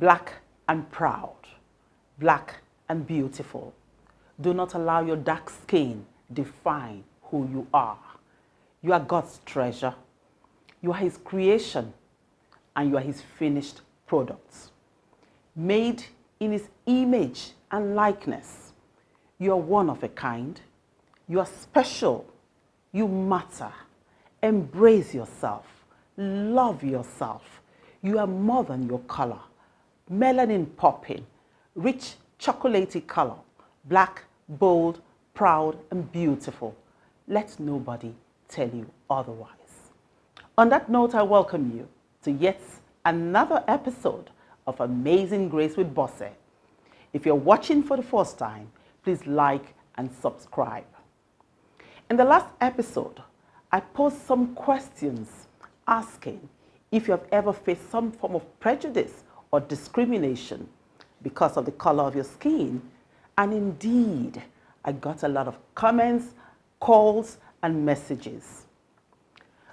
Black and proud, black and beautiful. Do not allow your dark skin define who you are. You are God's treasure. You are His creation, and you are His finished products. Made in His image and likeness. You are one of a kind. You are special. You matter. Embrace yourself. Love yourself. You are more than your color. Melanin popping, rich chocolatey color, black, bold, proud, and beautiful. Let nobody tell you otherwise. On that note, I welcome you to yet another episode of Amazing Grace with Bose. If you're watching for the first time, please like and subscribe. In the last episode, I posed some questions asking if you have ever faced some form of prejudice or discrimination because of the color of your skin. And indeed, I got a lot of comments, calls, and messages.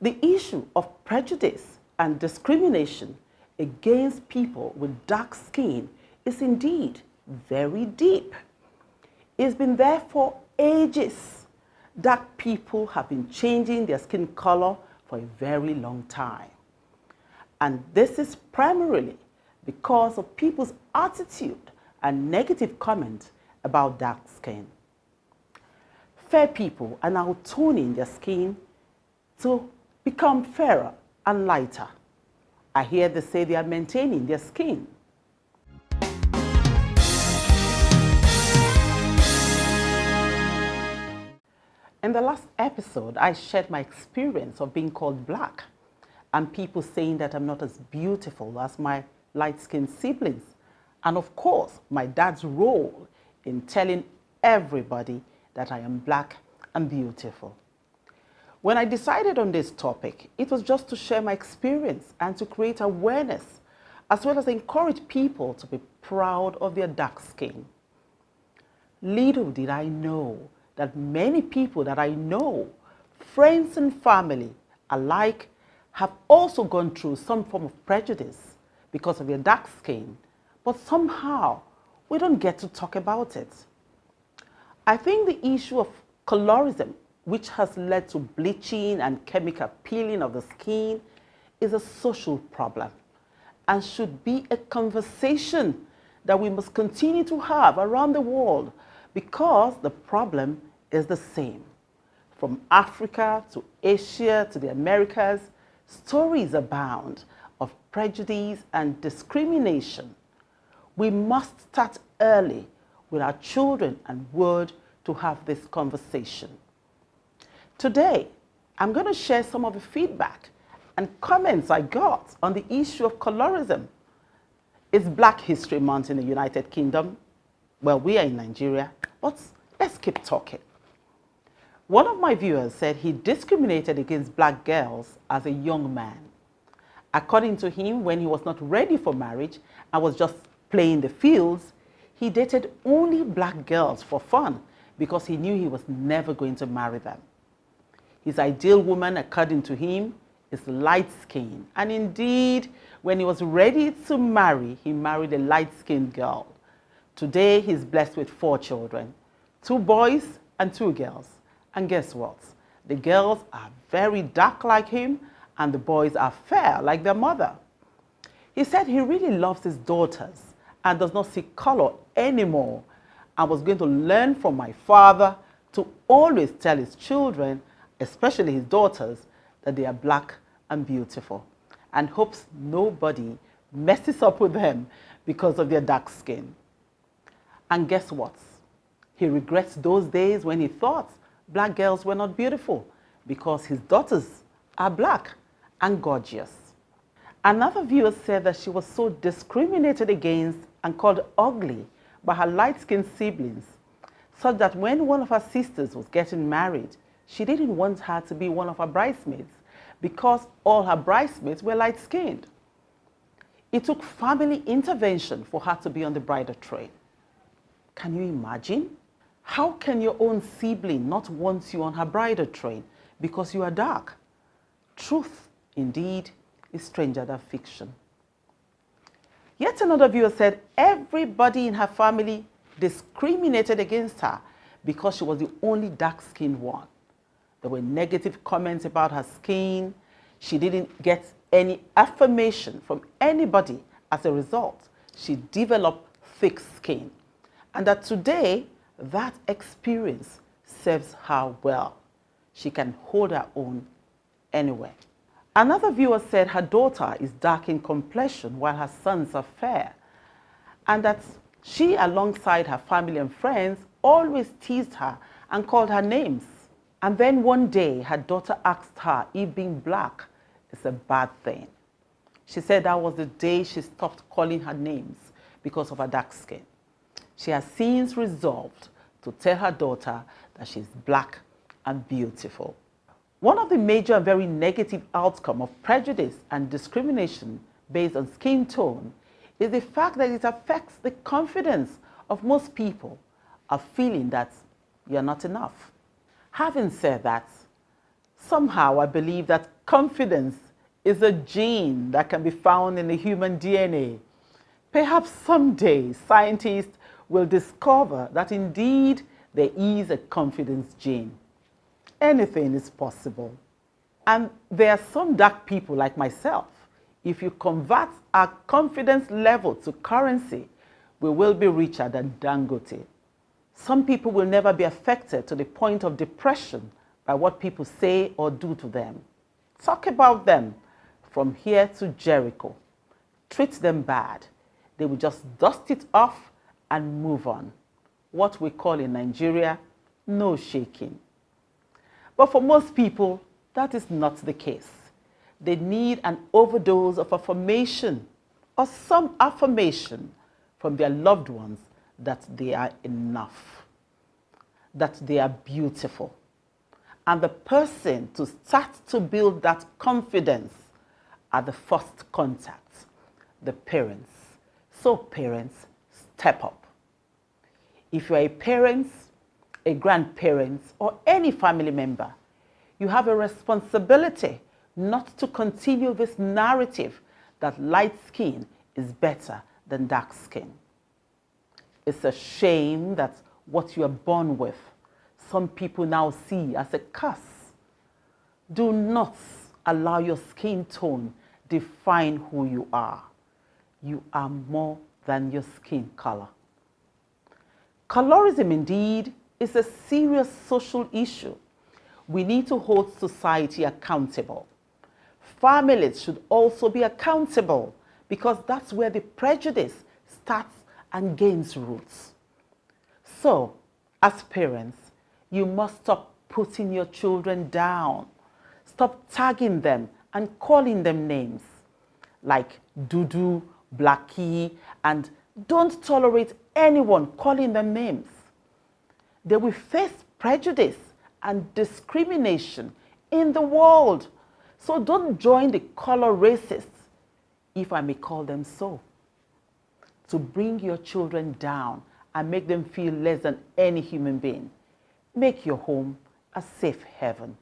The issue of prejudice and discrimination against people with dark skin is indeed very deep. It's been there for ages. Dark people have been changing their skin color for a very long time. And this is primarily because of people's attitude and negative comments about dark skin. Fair people are now toning their skin to become fairer and lighter. I hear they say they are maintaining their skin. In the last episode, I shared my experience of being called black and people saying that I'm not as beautiful as my light-skinned siblings. And of course, my dad's role in telling everybody that I am black and beautiful. When I decided on this topic, it was just to share my experience and to create awareness, as well as encourage people to be proud of their dark skin. Little did I know that many people that I know, friends and family alike, have also gone through some form of prejudice because of their dark skin, but somehow we don't get to talk about it. I think the issue of colorism, which has led to bleaching and chemical peeling of the skin, is a social problem and should be a conversation that we must continue to have around the world, because the problem is the same. From Africa to Asia to the Americas, stories abound of prejudice and discrimination. We must start early with our children and word to have this conversation. Today, I'm going to share some of the feedback and comments I got on the issue of colorism. It's Black History Month in the United Kingdom. Well, we are in Nigeria, but let's keep talking. One of my viewers said he discriminated against black girls as a young man. According to him, when he was not ready for marriage and was just playing the fields, he dated only black girls for fun because he knew he was never going to marry them. His ideal woman, according to him, is light-skinned. And indeed, when he was ready to marry, he married a light-skinned girl. Today, he's blessed with 4 children, 2 boys and 2 girls. And guess what? The girls are very dark like him, and the boys are fair like their mother. He said he really loves his daughters and does not see color anymore, and was going to learn from my father to always tell his children, especially his daughters, that they are black and beautiful, and hopes nobody messes up with them because of their dark skin. And guess what? He regrets those days when he thought black girls were not beautiful because his daughters are black and gorgeous. Another viewer said that she was so discriminated against and called ugly by her light-skinned siblings, such that when one of her sisters was getting married, she didn't want her to be one of her bridesmaids because all her bridesmaids were light-skinned. It took family intervention for her to be on the bridal train. Can you imagine? How can your own sibling not want you on her bridal train because you are dark? Truth, indeed, is stranger than fiction. Yet another viewer said everybody in her family discriminated against her because she was the only dark-skinned one. There were negative comments about her skin. She didn't get any affirmation from anybody. As a result, she developed thick skin. And that today, that experience serves her well. She can hold her own anywhere. Another viewer said her daughter is dark in complexion while her sons are fair, and that she, alongside her family and friends, always teased her and called her names. And then one day, her daughter asked her if being black is a bad thing. She said that was the day she stopped calling her names because of her dark skin. She has since resolved to tell her daughter that she's black and beautiful. One of the major and very negative outcomes of prejudice and discrimination based on skin tone is the fact that it affects the confidence of most people of feeling that you're not enough. Having said that, somehow I believe that confidence is a gene that can be found in the human DNA. Perhaps someday scientists will discover that indeed there is a confidence gene. Anything is possible. And there are some dark people like myself. If you convert our confidence level to currency, we will be richer than Dangote. Some people will never be affected to the point of depression by what people say or do to them. Talk about them from here to Jericho. Treat them bad. They will just dust it off and move on. What we call in Nigeria, no shaking. But for most people, that is not the case. They need an overdose of affirmation or some affirmation from their loved ones that they are enough, that they are beautiful. And the person to start to build that confidence are the first contacts, the parents. So parents, step up. If you are a parent, a grandparent, or any family member, you have a responsibility not to continue this narrative that light skin is better than dark skin. It's a shame that what you are born with, some people now see as a curse. Do not allow your skin tone define who you are. You are more than your skin color. Colorism, indeed, is a serious social issue. We need to hold society accountable. Families should also be accountable because that's where the prejudice starts and gains roots. So, as parents, you must stop putting your children down. Stop tagging them and calling them names like Dudu, Blackie, and don't tolerate anyone calling them names. They will face prejudice and discrimination in the world. So don't join the color racists, if I may call them so, to bring your children down and make them feel less than any human being. Make your home a safe haven.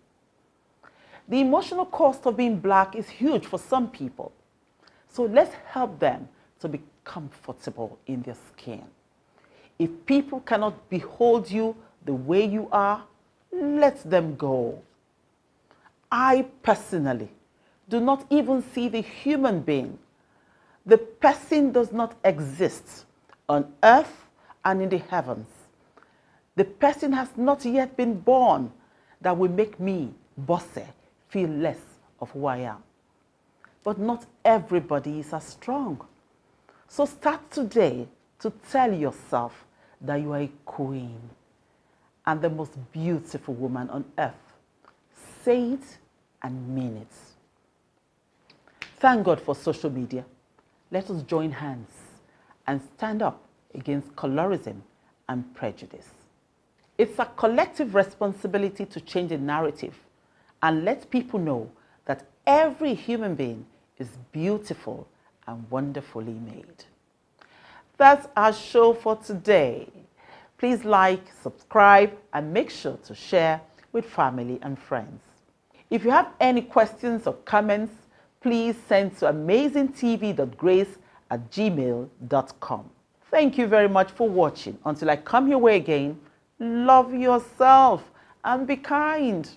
The emotional cost of being black is huge for some people. So let's help them to be comfortable in their skin. If people cannot behold you the way you are, let them go. I personally do not even see the human being. The person does not exist on earth and in the heavens. The person has not yet been born that will make me, Bose, feel less of who I am. But not everybody is as strong. So start today to tell yourself that you are a queen and the most beautiful woman on earth. Say it and mean it. Thank God for social media. Let us join hands and stand up against colorism and prejudice. It's a collective responsibility to change the narrative and let people know that every human being is beautiful and wonderfully made. That's our show for today. Please like, subscribe, and make sure to share with family and friends. If you have any questions or comments, please send to amazingtv.grace bose@gmail.com. Thank you very much for watching. Until I come your way again, love yourself and be kind.